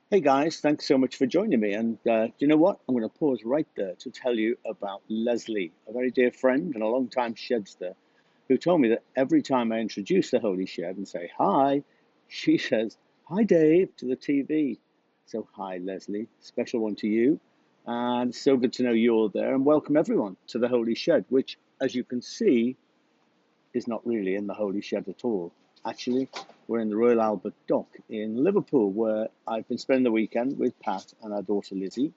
Hey guys, thanks so much for joining me. And do you know what? I'm going to pause right there to tell you about Leslie, a very dear friend and a long-time Shedster, who told me that every time I introduce the Holy Shed and say hi, she says, "Hi Dave" to the TV. So, hi Leslie, special one to you. And it's so good to know you're there. And welcome everyone to the Holy Shed, which, as you can see, is not really in the Holy Shed at all. Actually, we're in the Royal Albert Dock in Liverpool, where I've been spending the weekend with Pat and our daughter Lizzie.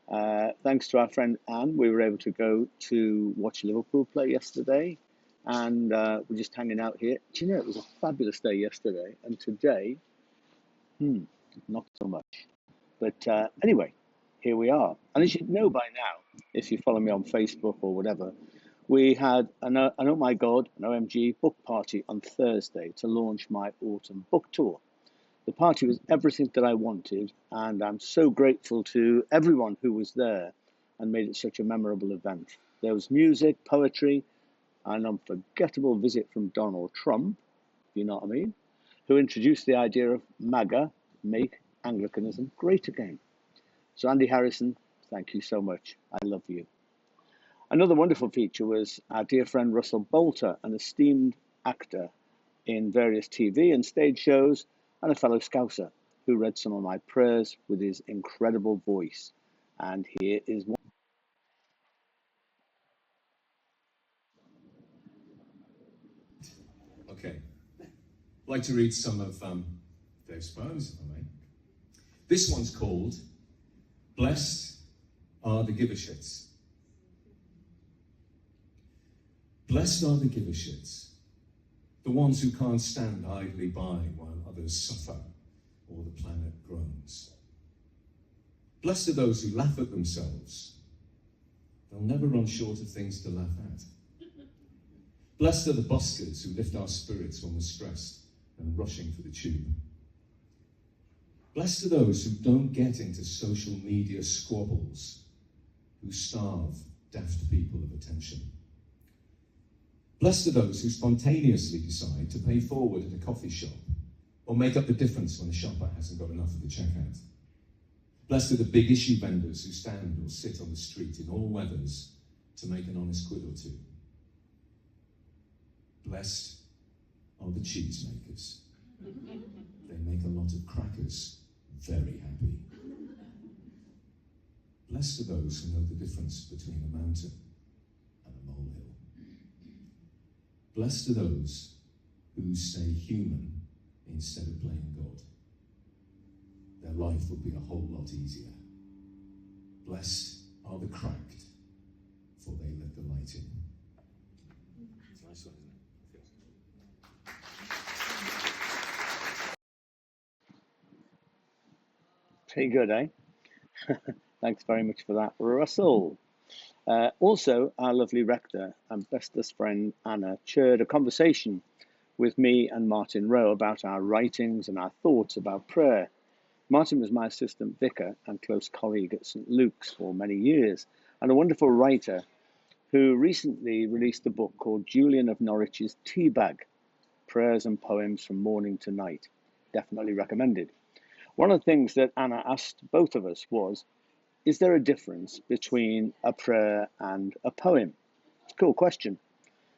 Thanks to our friend Anne, we were able to go to watch Liverpool play yesterday, and we're just hanging out here. Do you know, it was a fabulous day yesterday, and today, not so much. But anyway, here we are. And as you know by now, if you follow me on Facebook or whatever, we had an Oh My God, an OMG book party on Thursday to launch my autumn book tour. The party was everything that I wanted, and I'm so grateful to everyone who was there and made it such a memorable event. There was music, poetry, an unforgettable visit from Donald Trump, you know what I mean, who introduced the idea of MAGA, Make Anglicanism Great Again. So, Andy Harrison, thank you so much. I love you. Another wonderful feature was our dear friend Russell Bolter, an esteemed actor in various TV and stage shows, and a fellow Scouser who read some of my prayers with his incredible voice. And here is one. Okay, I'd like to read some of Dave's poems, if I may. This one's called Blessed Are the Giver-shits. Blessed are the giver-shits, the ones who can't stand idly by while others suffer or the planet groans. Blessed are those who laugh at themselves. They'll never run short of things to laugh at. Blessed are the buskers who lift our spirits when we're stressed and rushing for the tube. Blessed are those who don't get into social media squabbles, who starve daft people of attention. Blessed are those who spontaneously decide to pay forward at a coffee shop or make up the difference when a shopper hasn't got enough at the checkout. Blessed are the big issue vendors who stand or sit on the street in all weathers to make an honest quid or two. Blessed are the cheesemakers. They make a lot of crackers very happy. Blessed are those who know the difference between a mountain and a molehill. Blessed are those who stay human instead of playing God. Their life would be a whole lot easier. Blessed are the cracked, for they let the light in. It's a nice one, isn't it? Pretty good, eh? Thanks very much for that, Russell. Also, our lovely rector and bestest friend Anna chaired a conversation with me and Martin Rowe about our writings and our thoughts about prayer. Martin was my assistant vicar and close colleague at St. Luke's for many years, and a wonderful writer who recently released a book called Julian of Norwich's Teabag, Prayers and Poems from Morning to Night. Definitely recommended. One of the things that Anna asked both of us was, is there a difference between a prayer and a poem? It's a cool question.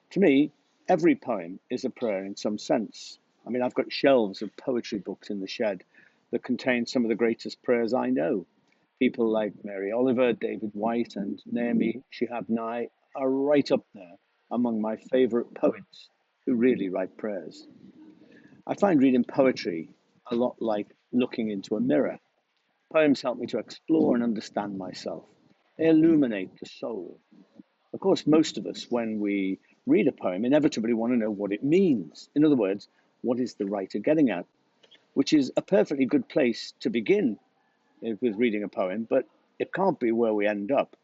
To me, every poem is a prayer in some sense. I mean, I've got shelves of poetry books in the shed that contain some of the greatest prayers I know. People like Mary Oliver, David White, and Naomi Shihab Nye are right up there among my favourite poets who really write prayers. I find reading poetry a lot like looking into a mirror. Poems help me to explore and understand myself. They illuminate the soul. Of course, most of us, when we read a poem, inevitably want to know what it means. In other words, what is the writer getting at? Which is a perfectly good place to begin with reading a poem, but it can't be where we end up.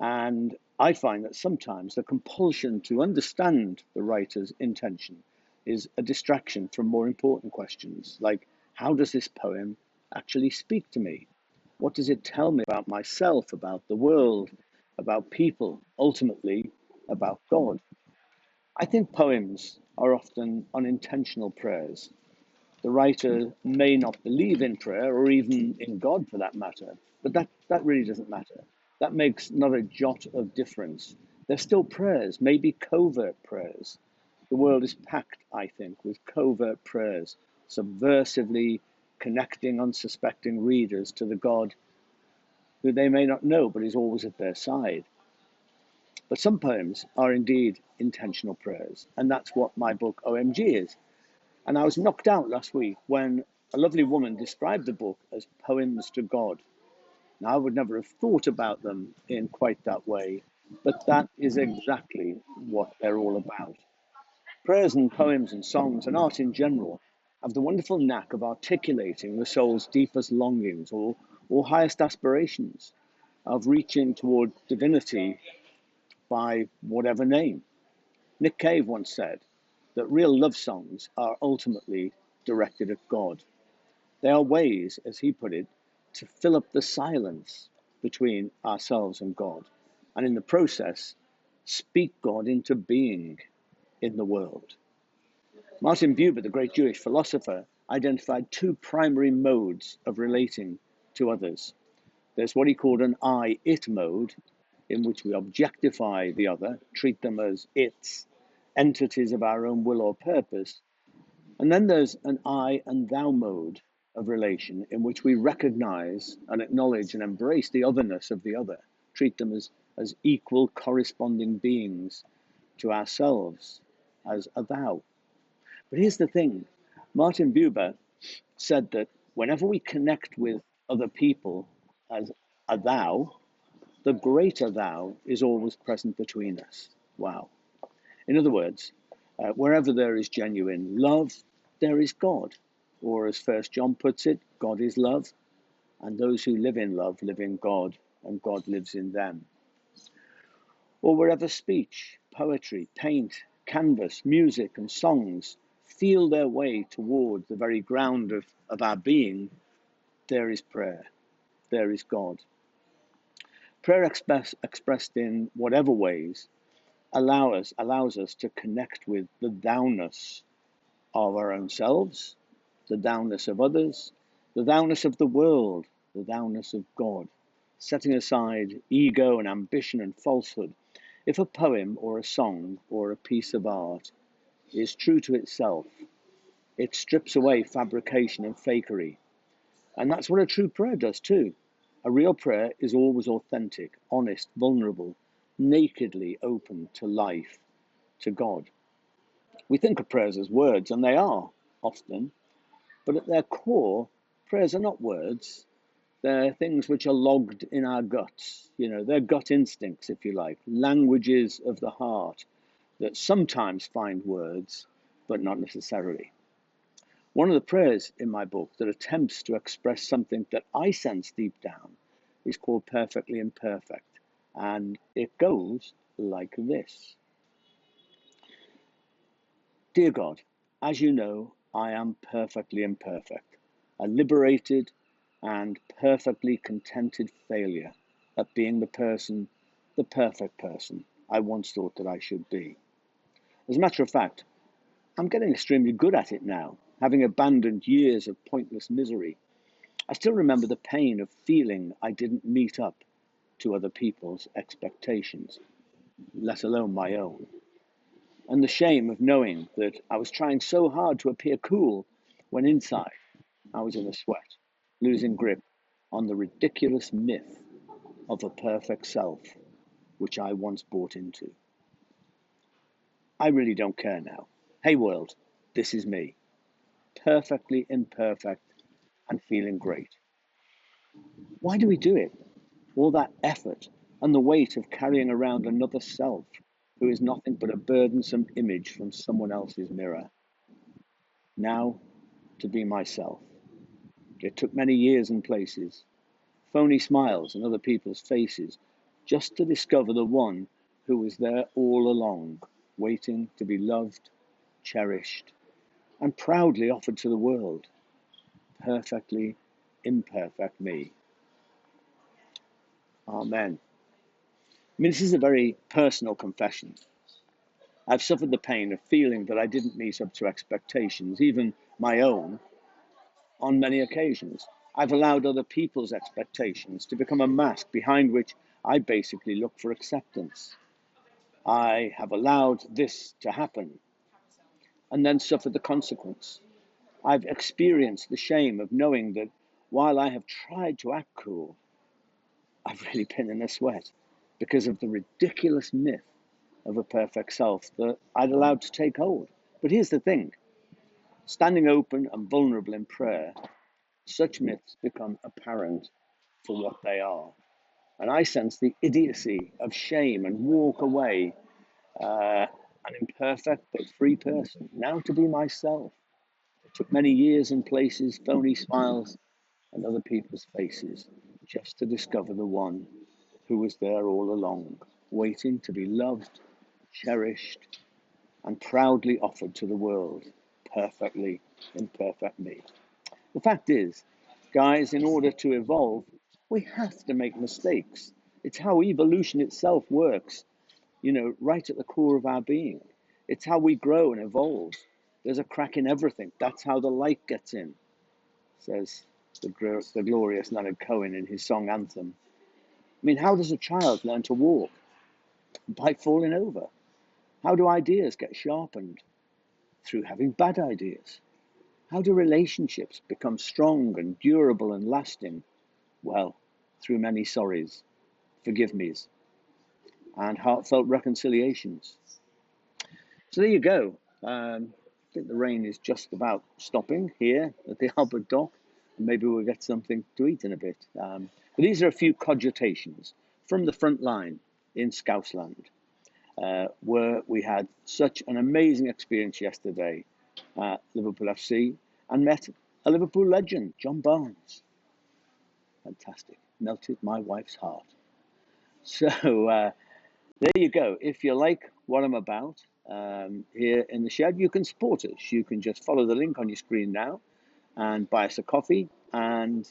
And I find that sometimes the compulsion to understand the writer's intention is a distraction from more important questions, like how does this poem actually speak to me? What does it tell me about myself, about the world, about people, ultimately about God? I think poems are often unintentional prayers. The writer may not believe in prayer or even in God for that matter, but that really doesn't matter. That makes not a jot of difference. They're still prayers, maybe covert prayers. The world is packed, I think, with covert prayers, subversively connecting unsuspecting readers to the God who they may not know but is always at their side. But some poems are indeed intentional prayers, and that's what my book OMG is. And I was knocked out last week when a lovely woman described the book as poems to God. Now, I would never have thought about them in quite that way, but that is exactly what they're all about. Prayers and poems and songs and art in general have the wonderful knack of articulating the soul's deepest longings or highest aspirations, of reaching toward divinity by whatever name. Nick Cave once said that real love songs are ultimately directed at God. They are ways, as he put it, to fill up the silence between ourselves and God, and in the process, speak God into being in the world. Martin Buber, the great Jewish philosopher, identified two primary modes of relating to others. There's what he called an I-it mode, in which we objectify the other, treat them as its, entities of our own will or purpose. And then there's an I and thou mode of relation, in which we recognize and acknowledge and embrace the otherness of the other, treat them as equal corresponding beings to ourselves, as a thou. But here's the thing, Martin Buber said that whenever we connect with other people as a thou, the greater thou is always present between us. Wow. In other words, wherever there is genuine love, there is God. Or as First John puts it, God is love, and those who live in love live in God, and God lives in them. Or wherever speech, poetry, paint, canvas, music, and songs feel their way toward the very ground of our being, there is prayer, there is God. Prayer expressed in whatever ways allows us to connect with the thou-ness of our own selves, the thou-ness of others, the thou-ness of the world, the thou-ness of God, setting aside ego and ambition and falsehood. If a poem or a song or a piece of art is true to itself, it strips away fabrication and fakery. And that's what a true prayer does too. A real prayer is always authentic, honest, vulnerable, nakedly open to life, to God. We think of prayers as words, and they are often, but at their core, prayers are not words. They're things which are logged in our guts. They're gut instincts, if you like, languages of the heart that sometimes find words, but not necessarily. One of the prayers in my book that attempts to express something that I sense deep down is called Perfectly Imperfect, and it goes like this. Dear God, as you know, I am perfectly imperfect, a liberated and perfectly contented failure at being the perfect person I once thought that I should be. As a matter of fact, I'm getting extremely good at it now, having abandoned years of pointless misery. I still remember the pain of feeling I didn't meet up to other people's expectations, let alone my own. And the shame of knowing that I was trying so hard to appear cool when inside I was in a sweat, losing grip on the ridiculous myth of a perfect self, which I once bought into. I really don't care now. Hey world, this is me, perfectly imperfect and feeling great. Why do we do it? All that effort and the weight of carrying around another self who is nothing but a burdensome image from someone else's mirror. Now, to be myself. It took many years and places, phony smiles on other people's faces, just to discover the one who was there all along, waiting to be loved, cherished, and proudly offered to the world. Perfectly imperfect me. Amen. This is a very personal confession. I've suffered the pain of feeling that I didn't meet up to expectations, even my own, on many occasions. I've allowed other people's expectations to become a mask behind which I basically look for acceptance. I have allowed this to happen and then suffered the consequence. I've experienced the shame of knowing that while I have tried to act cool, I've really been in a sweat because of the ridiculous myth of a perfect self that I'd allowed to take hold. But here's the thing, standing open and vulnerable in prayer, such myths become apparent for what they are. And I sense the idiocy of shame and walk away, an imperfect but free person, now to be myself. It took many years and places, phony smiles, and other people's faces, just to discover the one who was there all along, waiting to be loved, cherished, and proudly offered to the world, perfectly imperfect me. The fact is, guys, in order to evolve, we have to make mistakes. It's how evolution itself works, right at the core of our being. It's how we grow and evolve. There's a crack in everything. That's how the light gets in, says the glorious Leonard Cohen in his song Anthem. I mean, how does a child learn to walk? By falling over. How do ideas get sharpened? Through having bad ideas. How do relationships become strong and durable and lasting? Well, through many sorries, forgive me's, and heartfelt reconciliations. So there you go. I think the rain is just about stopping here at the Albert Dock, and maybe we'll get something to eat in a bit. But these are a few cogitations from the front line in Scousland, where we had such an amazing experience yesterday at Liverpool FC and met a Liverpool legend, John Barnes. Fantastic. Melted my wife's heart. So there you go. If you like what I'm about here in the shed, you can support us. You can just follow the link on your screen now and buy us a coffee. And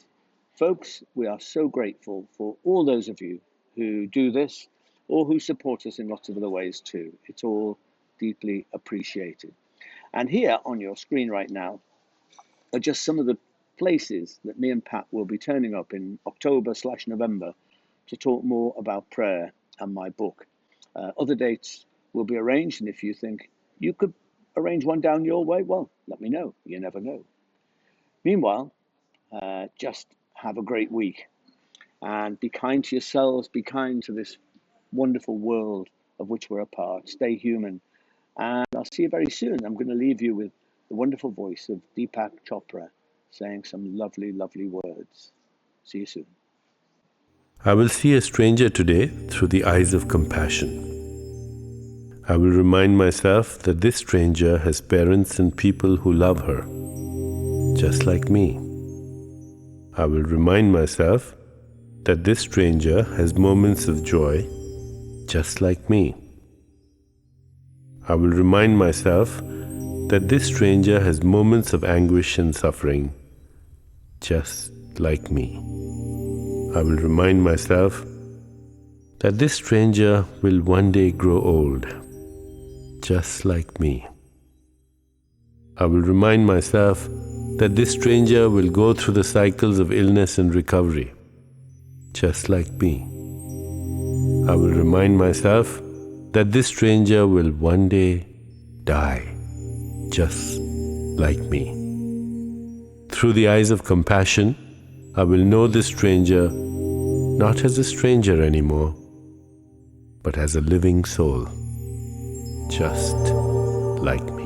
folks, we are so grateful for all those of you who do this or who support us in lots of other ways too. It's all deeply appreciated. And here on your screen right now are just some of the places that me and Pat will be turning up in October/November to talk more about prayer and my book. Other dates will be arranged, and if you think you could arrange one down your way, well, let me know. You never know. Meanwhile, just have a great week and be kind to yourselves, be kind to this wonderful world of which we're a part. Stay human, and I'll see you very soon. I'm going to leave you with the wonderful voice of Deepak Chopra saying some lovely, lovely words. See you soon. I will see a stranger today through the eyes of compassion. I will remind myself that this stranger has parents and people who love her, just like me. I will remind myself that this stranger has moments of joy, just like me. I will remind myself that this stranger has moments of anguish and suffering, just like me. I will remind myself that this stranger will one day grow old, just like me. I will remind myself that this stranger will go through the cycles of illness and recovery, just like me. I will remind myself that this stranger will one day die, just like me. Through the eyes of compassion, I will know this stranger not as a stranger anymore, but as a living soul, just like me.